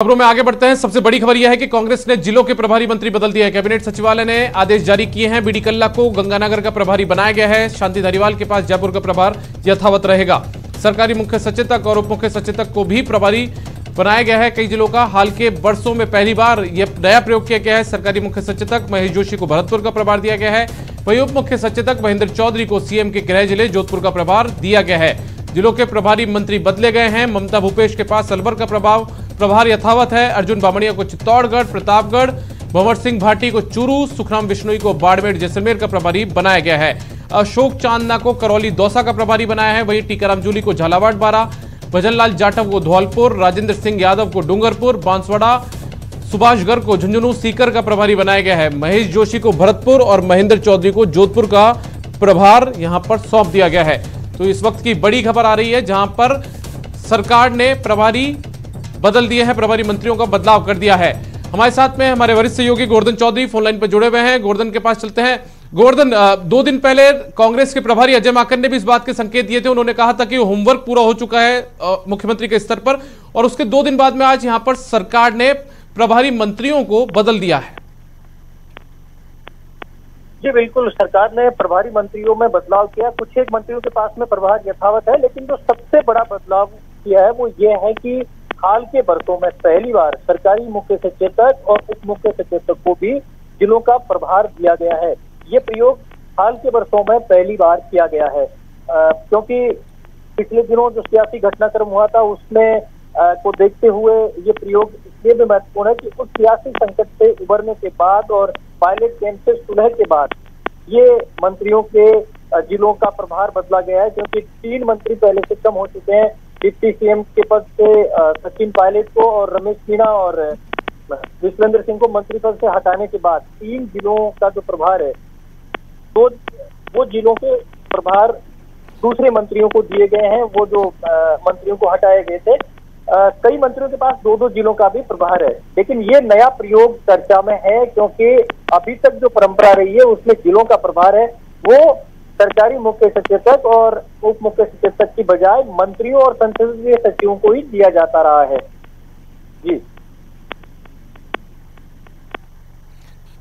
खबरों में आगे बढ़ते हैं। सबसे बड़ी खबर यह है कि कांग्रेस ने जिलों के प्रभारी मंत्री बदल दिए हैं। कैबिनेट सचिवालय ने आदेश जारी किए हैं। बीडी कल्ला को गंगानगर का प्रभारी बनाया गया है। शांति धारीवाल के पास जयपुर का प्रभार यथावत रहेगा। सरकारी मुख्य सचेतक और उप मुख्य सचेतक को भी प्रभारी बनाया गया है। कई जिलों का हाल के वर्षों में पहली बार यह नया प्रयोग किया गया है। सरकारी मुख्य सचेतक महेश जोशी को भरतपुर का प्रभार दिया गया है। वहीं उप मुख्य सचेतक महेंद्र चौधरी को सीएम के गृह जिले जोधपुर का प्रभार दिया गया है। जिलों के प्रभारी मंत्री बदले गए हैं। ममता भूपेश के पास अलवर का प्रभार यथावत है। अर्जुन बामणिया को चित्तौड़गढ़, प्रतापगढ़, भंवर सिंह भाटी को चूरू, सुखराम बिश्नोई को बाड़मेर जैसलमेर का प्रभारी बनाया गया है। अशोक चांदना को करौली दौसा का प्रभारी बनाया है। वहीं टीकाराम जूली को झालावाड़ बारा, भजनलाल जाटव को धौलपुर, राजेंद्र सिंह यादव को डूंगरपुर, बांसवाड़ा, सुभाष गर्ग को झुंझुनू सीकर का प्रभारी बनाया गया है। महेश जोशी को भरतपुर और महेंद्र चौधरी को जोधपुर का प्रभार यहां पर सौंप दिया गया है। तो इस वक्त की बड़ी खबर आ रही है जहां पर सरकार ने प्रभारी बदल दिए हैं, प्रभारी मंत्रियों का बदलाव कर दिया है। हमारे साथ में हमारे वरिष्ठ सहयोगी गोवर्धन चौधरी फोन लाइन पर जुड़े हुए हैं। गोवर्धन के पास चलते हैं। गोवर्धन, 2 दिन पहले कांग्रेस के प्रभारी अजय माकन ने भी इस बात के संकेत दिए थे। उन्होंने कहा था कि होमवर्क पूरा हो चुका है मुख्यमंत्री के स्तर पर, और उसके 2 दिन बाद में आज यहां पर सरकार ने प्रभारी मंत्रियों को बदल दिया है। जी बिल्कुल, सरकार ने प्रभारी मंत्रियों में बदलाव किया। कुछ एक मंत्रियों के पास में प्रभार यथावत है, लेकिन जो सबसे बड़ा बदलाव किया है वो ये है कि हाल के वर्षों में पहली बार सरकारी मुख्य सचेतक और उप मुख्य सचेतक को भी जिलों का प्रभार दिया गया है। ये प्रयोग हाल के वर्षों में पहली बार किया गया है, क्योंकि पिछले दिनों जो सियासी घटनाक्रम हुआ था उसमें को देखते हुए ये प्रयोग इसलिए भी महत्वपूर्ण है कि उस सियासी संकट से उबरने के बाद और पायलट कैंप से सुलह के बाद ये मंत्रियों के जिलों का प्रभार बदला गया है, क्योंकि 3 मंत्री पहले से कम हो चुके हैं। डिप्टी सीएम के पद से सचिन पायलट को और रमेश मीणा और विश्वेंद्र सिंह को मंत्री पद से हटाने के बाद 3 जिलों का जो प्रभार है तो वो जिलों के प्रभार दूसरे मंत्रियों को दिए गए हैं। वो जो मंत्रियों को हटाए गए थे, कई मंत्रियों के पास 2-2 जिलों का भी प्रभार है। लेकिन ये नया प्रयोग चर्चा में है, क्योंकि अभी तक जो परंपरा रही है उसमें जिलों का प्रभार है वो सरकारी मुख्य सचेतक और उप मुख्य सचेतक की बजाय मंत्रियों और संसदीय सचिवों को ही दिया जाता रहा है। जी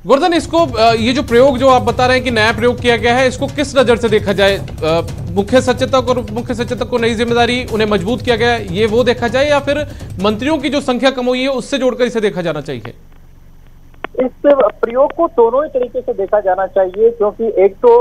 गोवर्धन, इसको ये जो प्रयोग जो आप बता रहे हैं कि नया प्रयोग किया गया है, इसको किस नजर से देखा जाए? मुख्य सचेतक और उप मुख्य सचेतक को नई जिम्मेदारी उन्हें मजबूत किया गया है, ये वो देखा जाए, या फिर मंत्रियों की जो संख्या कम हुई है उससे जोड़कर इसे देखा जाना चाहिए? इस प्रयोग को दोनों ही तरीके से देखा जाना चाहिए, क्योंकि एक तो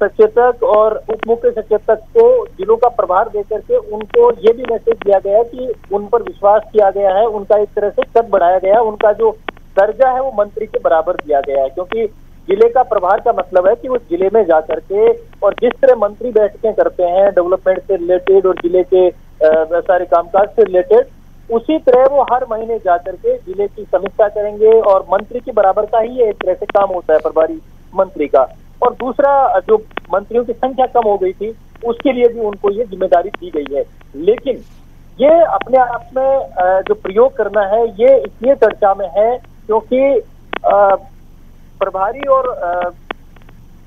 सचेतक और उप मुख्य सचेतक को जिलों का प्रभार देकर के उनको ये भी मैसेज दिया गया है कि उन पर विश्वास किया गया है, उनका एक तरह से कद बढ़ाया गया है, उनका जो दर्जा है वो मंत्री के बराबर दिया गया है। क्योंकि जिले का प्रभार का मतलब है कि वो जिले में जाकर के और जिस तरह मंत्री बैठकें करते हैं डेवलपमेंट से रिलेटेड और जिले के सारे कामकाज से रिलेटेड, उसी तरह वो हर महीने जाकर के जिले की समीक्षा करेंगे और मंत्री के बराबर का ही एक तरह से काम होता है प्रभारी मंत्री का। और दूसरा, जो मंत्रियों की संख्या कम हो गई थी उसके लिए भी उनको ये जिम्मेदारी दी गई है। लेकिन ये अपने आप में जो प्रयोग करना है ये इसलिए चर्चा में है क्योंकि प्रभारी और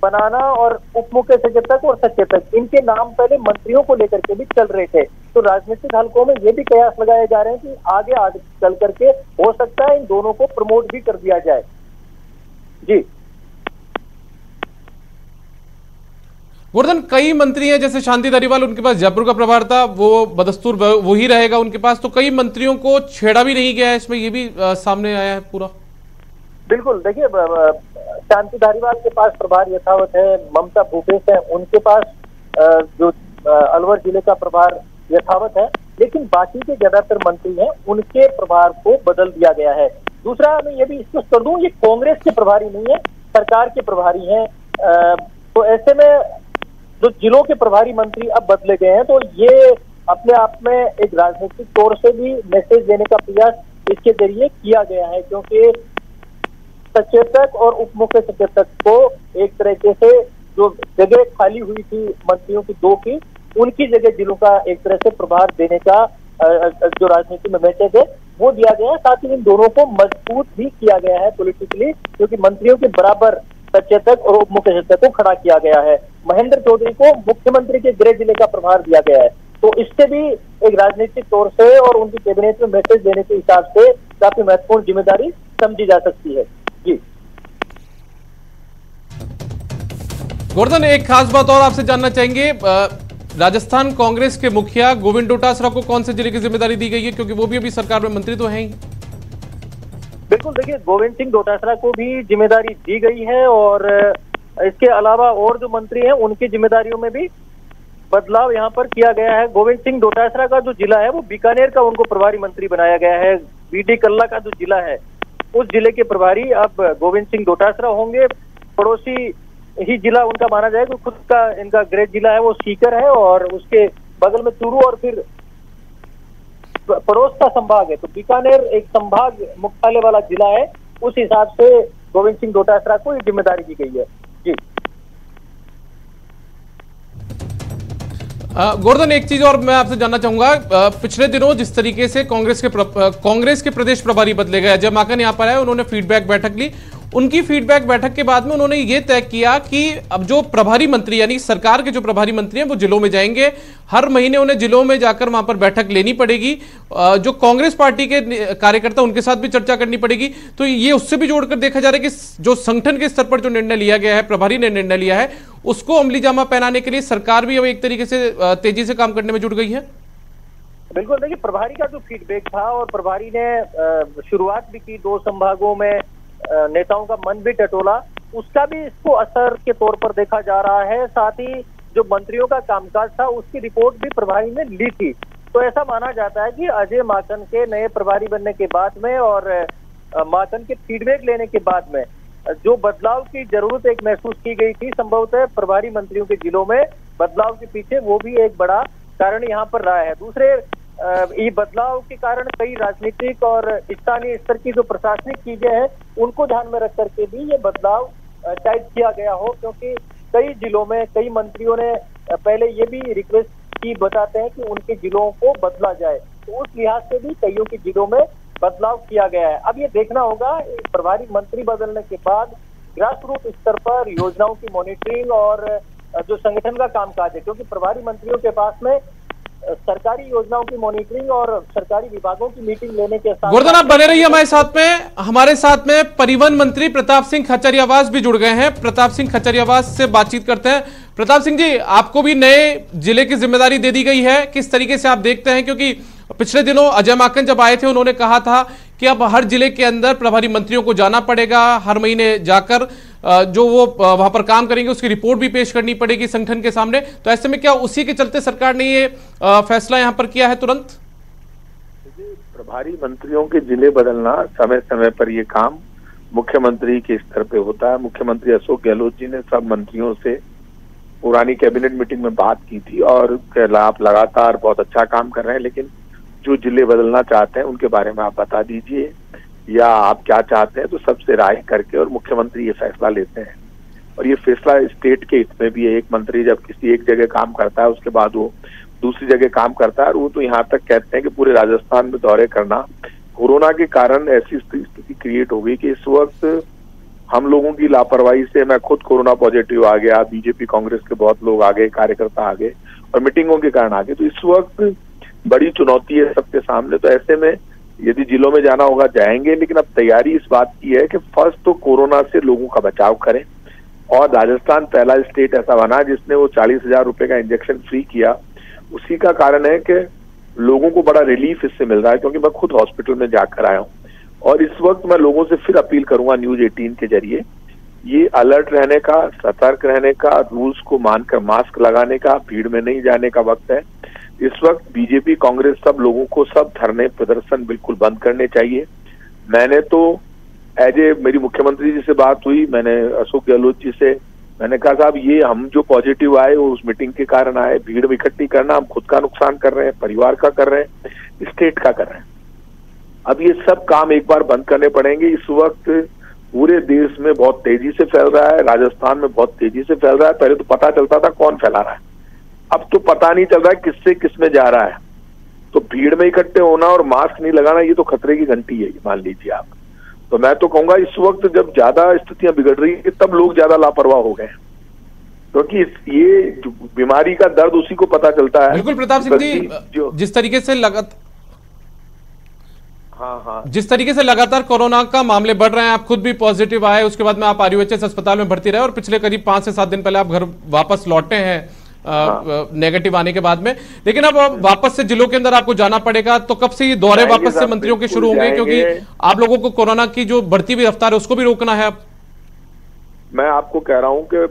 बनाना और उप मुख्य सचेतक और सचेतक, इनके नाम पहले मंत्रियों को लेकर के भी चल रहे थे। तो राजनीतिक हलकों में ये भी कयास लगाए जा रहे हैं कि आगे चल करके हो सकता है इन दोनों को प्रमोट भी कर दिया जाए। जी गोवर्धन, कई मंत्री हैं जैसे शांति धारीवाल, उनके पास जयपुर का प्रभार था, वो बदस्तूर वही रहेगा उनके पास, तो कई मंत्रियों को छेड़ा भी नहीं गया है, इसमें ये भी सामने आया है पूरा। बिल्कुल, देखिए शांति धारीवाल के पास प्रभार यथावत है, ममता भूपेश है उनके पास जो अलवर जिले का प्रभार यथावत है, लेकिन बाकी के ज्यादातर मंत्री हैं उनके प्रभार को बदल दिया गया है। दूसरा, मैं ये भी स्पष्ट कर दूं, ये कांग्रेस के प्रभारी नहीं है, सरकार के प्रभारी हैं। तो ऐसे में जो जिलों के प्रभारी मंत्री अब बदले गए हैं तो ये अपने आप में एक राजनीतिक तौर से भी मैसेज देने का प्रयास इसके जरिए किया गया है, क्योंकि सचेतक और उप मुख्य सचेतक को एक तरीके से जो जगह खाली हुई थी मंत्रियों की 2 की, उनकी जगह जिलों का एक तरह से प्रभार देने का जो राजनीति में मैसेज है वो दिया गया है। साथ ही इन दोनों को मजबूत भी किया गया है पॉलिटिकली, क्योंकि मंत्रियों के बराबर सचेतक और उप मुख्य सचेतक को खड़ा किया गया है। महेंद्र चौधरी को मुख्यमंत्री के गृह जिले का प्रभार दिया गया है। तो इससे भी एक राजनीतिक तौर से और उनकी कैबिनेट में मैसेज देने के हिसाब से काफी महत्वपूर्ण जिम्मेदारी समझी जा सकती है। जी गोवर्धन, एक खास बात और आपसे जानना चाहेंगे, राजस्थान कांग्रेस के मुखिया गोविंद डोटासरा को कौन से जिले की जिम्मेदारी दी गई है, क्योंकि वो भी अभी सरकार में मंत्री तो हैं ही? बिल्कुल, देखिए गोविंद सिंह डोटासरा को भी जिम्मेदारी दी गई है और इसके अलावा और जो मंत्री हैं उनकी जिम्मेदारियों में भी बदलाव यहाँ पर किया गया है। गोविंद सिंह डोटासरा का जो जिला है वो बीकानेर का उनको प्रभारी मंत्री बनाया गया है। बीडी कल्ला का जो जिला है उस जिले के प्रभारी अब गोविंद सिंह डोटासरा होंगे। पड़ोसी ही जिला उनका माना जाए, तो खुद का इनका गृह जिला है वो सीकर है और उसके बगल में चूरू और फिर पड़ोस का संभाग है, तो बीकानेर एक संभाग मुख्यालय वाला जिला है। उस हिसाब से गोविंद सिंह डोटासरा को ये जिम्मेदारी दी गई है। जी गोवर्धन, एक चीज और मैं आपसे जानना चाहूंगा, पिछले दिनों जिस तरीके से कांग्रेस के प्रदेश प्रभारी बदले गए, अजय माकन यहां पर आए, उन्होंने फीडबैक बैठक ली। उनकी फीडबैक बैठक के बाद में उन्होंने ये तय किया कि अब जो प्रभारी मंत्री यानी सरकार के जो प्रभारी मंत्री हैं वो जिलों में जाएंगे, हर महीने उन्हें जिलों में जाकर वहां पर बैठक लेनी पड़ेगी, जो कांग्रेस पार्टी के कार्यकर्ता उनके साथ भी चर्चा करनी पड़ेगी। तो ये उससे भी जोड़कर देखा जा रहा है कि जो संगठन के स्तर पर जो निर्णय लिया गया है, प्रभारी ने निर्णय लिया है, उसको अमली जामा पहनाने के लिए सरकार भी अब एक तरीके से तेजी से काम करने में जुट गई है। बिल्कुल, देखिए प्रभारी का जो फीडबैक था और प्रभारी ने शुरुआत भी की, 2 संभागों में नेताओं का मन भी टटोला, उसका भी इसको असर के तौर पर देखा जा रहा है। साथ ही जो मंत्रियों का कामकाज था उसकी रिपोर्ट भी प्रभारी ने ली थी। तो ऐसा माना जाता है कि अजय माकन के नए प्रभारी बनने के बाद में और माकन के फीडबैक लेने के बाद में जो बदलाव की जरूरत एक महसूस की गई थी, संभवतः प्रभारी मंत्रियों के जिलों में बदलाव के पीछे वो भी एक बड़ा कारण यहाँ पर रहा है। दूसरे ये बदलाव के कारण कई राजनीतिक और स्थानीय स्तर की जो प्रशासनिक चीजें हैं उनको ध्यान में रख करके भी ये बदलाव शायद किया गया हो, क्योंकि कई जिलों में कई मंत्रियों ने पहले ये भी रिक्वेस्ट की, बताते हैं कि उनके जिलों को बदला जाए, तो उस लिहाज से भी कईयों के जिलों में बदलाव किया गया है। अब ये देखना होगा प्रभारी मंत्री बदलने के बाद ग्रास रूट स्तर पर योजनाओं की मॉनिटरिंग और जो संगठन का कामकाज है, क्योंकि प्रभारी मंत्रियों के पास में सरकारी योजनाओं की मॉनिटरिंग और सरकारी विभागों की मीटिंग लेने के साथ। गोवर्धन, आप बने रहिए हमारे साथ में परिवहन मंत्री प्रताप सिंह खचरियावास भी जुड़ गए हैं। प्रताप सिंह खचरियावास से बातचीत करते हैं। प्रताप सिंह जी, आपको भी नए जिले की जिम्मेदारी दे दी गई है, किस तरीके से आप देखते हैं? क्योंकि पिछले दिनों अजय माकन जब आए थे उन्होंने कहा था कि अब हर जिले के अंदर प्रभारी मंत्रियों को जाना पड़ेगा, हर महीने जाकर जो वो वहां पर काम करेंगे उसकी रिपोर्ट भी पेश करनी पड़ेगी संगठन के सामने। तो ऐसे में क्या उसी के चलते सरकार ने ये फैसला यहां पर किया है तुरंत? प्रभारी मंत्रियों के जिले बदलना समय समय पर ये काम मुख्यमंत्री के स्तर पे होता है। मुख्यमंत्री अशोक गहलोत जी ने सब मंत्रियों से पुरानी कैबिनेट मीटिंग में बात की थी और आप लगातार बहुत अच्छा काम कर रहे हैं, लेकिन जो जिले बदलना चाहते हैं उनके बारे में आप बता दीजिए या आप क्या चाहते हैं, तो सबसे राय करके और मुख्यमंत्री ये फैसला लेते हैं। और ये फैसला स्टेट के हित में भी है। एक मंत्री जब किसी एक जगह काम करता है उसके बाद वो दूसरी जगह काम करता है, और वो तो यहाँ तक कहते हैं कि पूरे राजस्थान में दौरे करना, कोरोना के कारण ऐसी स्थिति क्रिएट हो गई कि इस वक्त हम लोगों की लापरवाही से मैं खुद कोरोना पॉजिटिव आ गया, बीजेपी कांग्रेस के बहुत लोग आ गए, कार्यकर्ता आ गए और मीटिंगों के कारण आ गए। तो इस वक्त बड़ी चुनौती है सबके सामने। तो ऐसे में यदि जिलों में जाना होगा जाएंगे, लेकिन अब तैयारी इस बात की है कि फर्स्ट तो कोरोना से लोगों का बचाव करें। और राजस्थान पहला स्टेट ऐसा बना जिसने वो 40,000 रुपए का इंजेक्शन फ्री किया। उसी का कारण है कि लोगों को बड़ा रिलीफ इससे मिल रहा है, क्योंकि मैं खुद हॉस्पिटल में जाकर आया हूँ। और इस वक्त मैं लोगों से फिर अपील करूंगा न्यूज 18 के जरिए, ये अलर्ट रहने का, सतर्क रहने का, रूल्स को मानकर मास्क लगाने का, भीड़ में नहीं जाने का वक्त है। इस वक्त बीजेपी कांग्रेस सब लोगों को सब धरने प्रदर्शन बिल्कुल बंद करने चाहिए। मैंने तो मेरी मुख्यमंत्री जी से बात हुई, मैंने अशोक गहलोत जी से मैंने कहा साहब ये हम जो पॉजिटिव आए वो उस मीटिंग के कारण आए, भीड़ इकट्ठी करना हम खुद का नुकसान कर रहे हैं, परिवार का कर रहे हैं, स्टेट का कर रहे हैं। अब ये सब काम एक बार बंद करने पड़ेंगे। इस वक्त पूरे देश में बहुत तेजी से फैल रहा है, राजस्थान में बहुत तेजी से फैल रहा है। पहले तो पता चलता था कौन फैला रहा है, अब तो पता नहीं चल रहा है किससे किस में जा रहा है। तो भीड़ में इकट्ठे होना और मास्क नहीं लगाना ये तो खतरे की घंटी है, मान लीजिए आप। तो मैं तो कहूंगा इस वक्त जब ज्यादा स्थितियां बिगड़ रही है तब लोग ज्यादा लापरवाह हो गए। क्योंकि ये बीमारी का दर्द उसी को पता चलता है। बिल्कुल प्रताप सिंह जी, जिस तरीके से जिस तरीके से लगातार कोरोना का मामले बढ़ रहे हैं, आप खुद भी पॉजिटिव आए, उसके बाद में आप RUHS अस्पताल में भर्ती रहे और पिछले करीब 5 से 7 दिन पहले आप घर वापस लौटे हैं नेगेटिव आने के बाद में, लेकिन अब वापस से जिलों के अंदर आपको जाना पड़ेगा, तो कब से ये दौरे वापस से मंत्रियों के शुरू होंगे? क्योंकि आप लोगों को कोरोना की जो बढ़ती हुई रफ्तार है उसको भी रोकना है। अब मैं आपको कह रहा हूं कि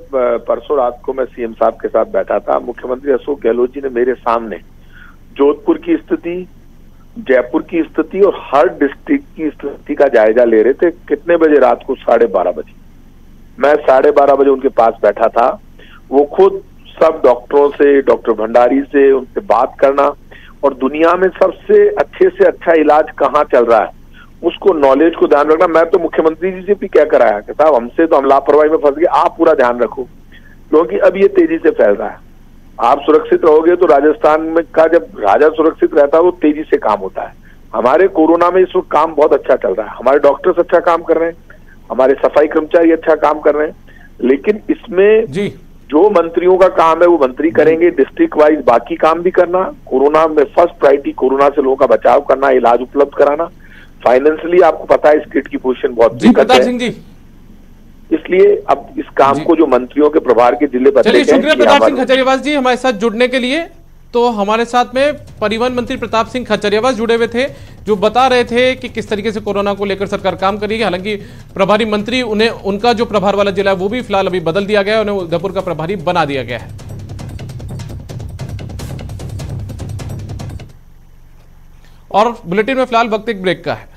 परसों रात को मैं CM साहब के साथ बैठा था। मुख्यमंत्री अशोक गहलोत जी ने मेरे सामने जोधपुर की स्थिति, जयपुर की स्थिति और हर डिस्ट्रिक्ट की स्थिति का जायजा ले रहे थे। कितने बजे? रात को 12:30 बजे। मैं 12:30 बजे उनके पास बैठा था। वो खुद सब डॉक्टरों से, डॉक्टर भंडारी से, उनसे बात करना और दुनिया में सबसे अच्छे से अच्छा इलाज कहाँ चल रहा है उसको, नॉलेज को ध्यान रखना। मैं तो मुख्यमंत्री जी से भी क्या कराया कि साहब हमसे तो हम लापरवाही में फंस गए, आप पूरा ध्यान रखो, क्योंकि अब ये तेजी से फैल रहा है। आप सुरक्षित रहोगे तो राजस्थान में का जब राजा सुरक्षित रहता है वो तेजी से काम होता है। हमारे कोरोना में इस वक्त काम बहुत अच्छा चल रहा है। हमारे डॉक्टर्स अच्छा काम कर रहे हैं, हमारे सफाई कर्मचारी अच्छा काम कर रहे हैं, लेकिन इसमें जी जो मंत्रियों का काम है वो मंत्री करेंगे। डिस्ट्रिक्ट वाइज बाकी काम भी करना, कोरोना में फर्स्ट प्रायोरिटी कोरोना से लोगों का बचाव करना, इलाज उपलब्ध कराना। फाइनेंशियली आपको पता है स्टेट की पोजीशन बहुत दिक्कत है, इसलिए अब इस काम को जो मंत्रियों के प्रभार के जिले बदले। चलिए, शुक्रिया प्रताप सिंह खचरियावास जी हमारे साथ जुड़ने के लिए। तो हमारे साथ में परिवहन मंत्री प्रताप सिंह खचरियावास जुड़े हुए थे, जो बता रहे थे कि किस तरीके से कोरोना को लेकर सरकार काम करेगी। हालांकि प्रभारी मंत्री उन्हें, उनका जो प्रभार वाला जिला है वो भी फिलहाल अभी बदल दिया गया है, उन्हें उदयपुर का प्रभारी बना दिया गया है। और बुलेटिन में फिलहाल वक्त एक ब्रेक का है।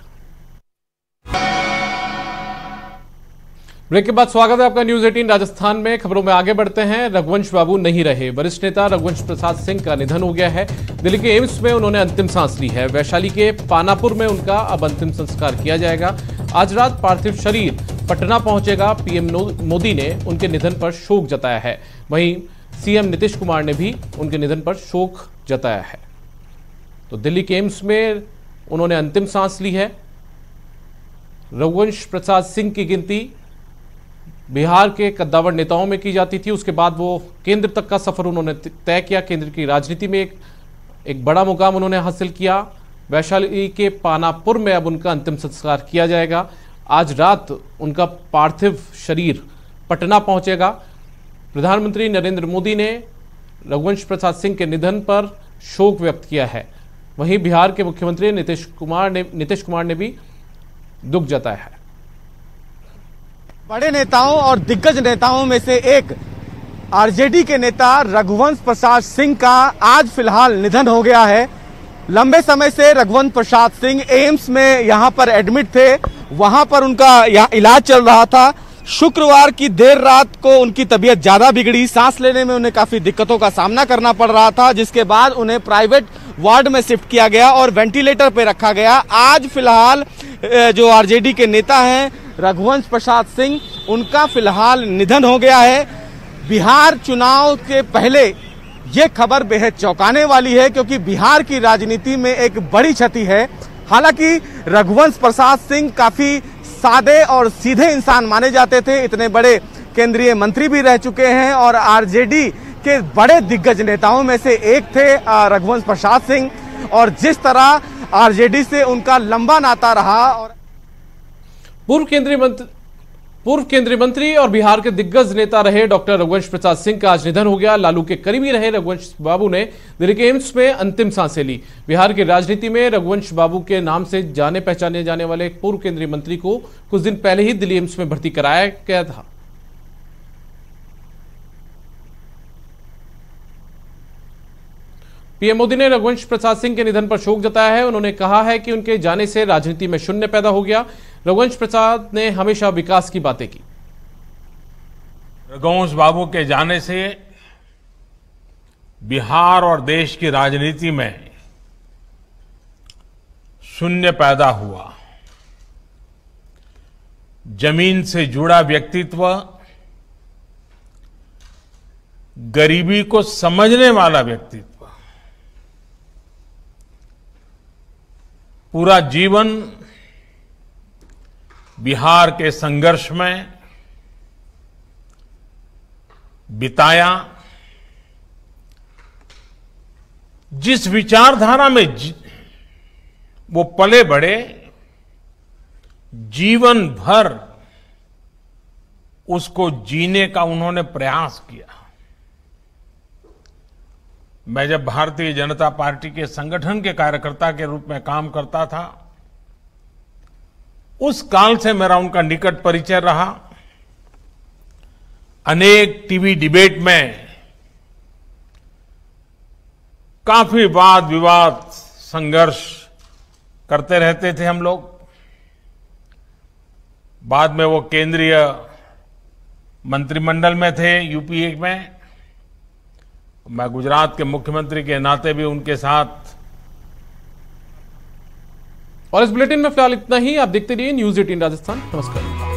ब्रेक के बाद स्वागत है आपका न्यूज 18 राजस्थान में। खबरों में आगे बढ़ते हैं। रघुवंश बाबू नहीं रहे। वरिष्ठ नेता रघुवंश प्रसाद सिंह का निधन हो गया है। दिल्ली के एम्स में उन्होंने अंतिम सांस ली है। वैशाली के पानापुर में उनका अब अंतिम संस्कार किया जाएगा। आज रात पार्थिव शरीर पटना पहुंचेगा। PM मोदी ने उनके निधन पर शोक जताया है। वहीं CM नीतीश कुमार ने भी उनके निधन पर शोक जताया है। तो दिल्ली के एम्स में उन्होंने अंतिम सांस ली है। रघुवंश प्रसाद सिंह की गिनती बिहार के कद्दावर नेताओं में की जाती थी, उसके बाद वो केंद्र तक का सफर उन्होंने तय किया। केंद्र की राजनीति में एक बड़ा मुकाम उन्होंने हासिल किया। वैशाली के पानापुर में अब उनका अंतिम संस्कार किया जाएगा। आज रात उनका पार्थिव शरीर पटना पहुंचेगा। प्रधानमंत्री नरेंद्र मोदी ने रघुवंश प्रसाद सिंह के निधन पर शोक व्यक्त किया है। वहीं बिहार के मुख्यमंत्री नीतीश कुमार ने भी दुख जताया है। बड़े नेताओं और दिग्गज नेताओं में से एक RJD के नेता रघुवंश प्रसाद सिंह का आज फिलहाल निधन हो गया है। लंबे समय से रघुवंश प्रसाद सिंह एम्स में यहां पर एडमिट थे, वहां पर उनका यहाँ इलाज चल रहा था। शुक्रवार की देर रात को उनकी तबीयत ज्यादा बिगड़ी, सांस लेने में उन्हें काफी दिक्कतों का सामना करना पड़ रहा था, जिसके बाद उन्हें प्राइवेट वार्ड में शिफ्ट किया गया और वेंटिलेटर पे रखा गया। आज फिलहाल जो RJD के नेता हैं रघुवंश प्रसाद सिंह, उनका फिलहाल निधन हो गया है। बिहार चुनाव के पहले ये खबर बेहद चौंकाने वाली है, क्योंकि बिहार की राजनीति में एक बड़ी क्षति है। हालांकि रघुवंश प्रसाद सिंह काफी सादे और सीधे इंसान माने जाते थे, इतने बड़े केंद्रीय मंत्री भी रह चुके हैं और RJD के बड़े दिग्गज नेताओं में से एक थे रघुवंश प्रसाद सिंह। और जिस तरह RJD से उनका लंबा नाता रहा, और पूर्व केंद्रीय मंत्री और बिहार के दिग्गज नेता रहे डॉक्टर रघुवंश प्रसाद सिंह का आज निधन हो गया। लालू के करीबी रहे रघुवंश बाबू ने दिल्ली के एम्स में अंतिम सांसें ली। बिहार की राजनीति में रघुवंश बाबू के नाम से जाने पहचाने जाने वाले एक पूर्व केंद्रीय मंत्री को कुछ दिन पहले ही दिल्ली एम्स में भर्ती कराया गया था। PM मोदी ने रघुवंश प्रसाद सिंह के निधन पर शोक जताया है। उन्होंने कहा है कि उनके जाने से राजनीति में शून्य पैदा हो गया। रघुवंश प्रसाद ने हमेशा विकास की बातें की। रघुवंश बाबू के जाने से बिहार और देश की राजनीति में शून्य पैदा हुआ। जमीन से जुड़ा व्यक्तित्व, गरीबी को समझने वाला व्यक्तित्व, पूरा जीवन बिहार के संघर्ष में बिताया, जिस विचारधारा में वो पले बढ़े, जीवन भर उसको जीने का उन्होंने प्रयास किया। मैं जब भारतीय जनता पार्टी के संगठन के कार्यकर्ता के रूप में काम करता था, उस काल से मेरा उनका निकट परिचय रहा। अनेक टीवी डिबेट में काफी वाद विवाद संघर्ष करते रहते थे हम लोग। बाद में वो केंद्रीय मंत्रिमंडल में थे यूपीए में। मैं गुजरात के मुख्यमंत्री के नाते भी उनके साथ। और इस बुलेटिन में फिलहाल इतना ही। आप देखते रहिए न्यूज़ 18 राजस्थान। नमस्कार।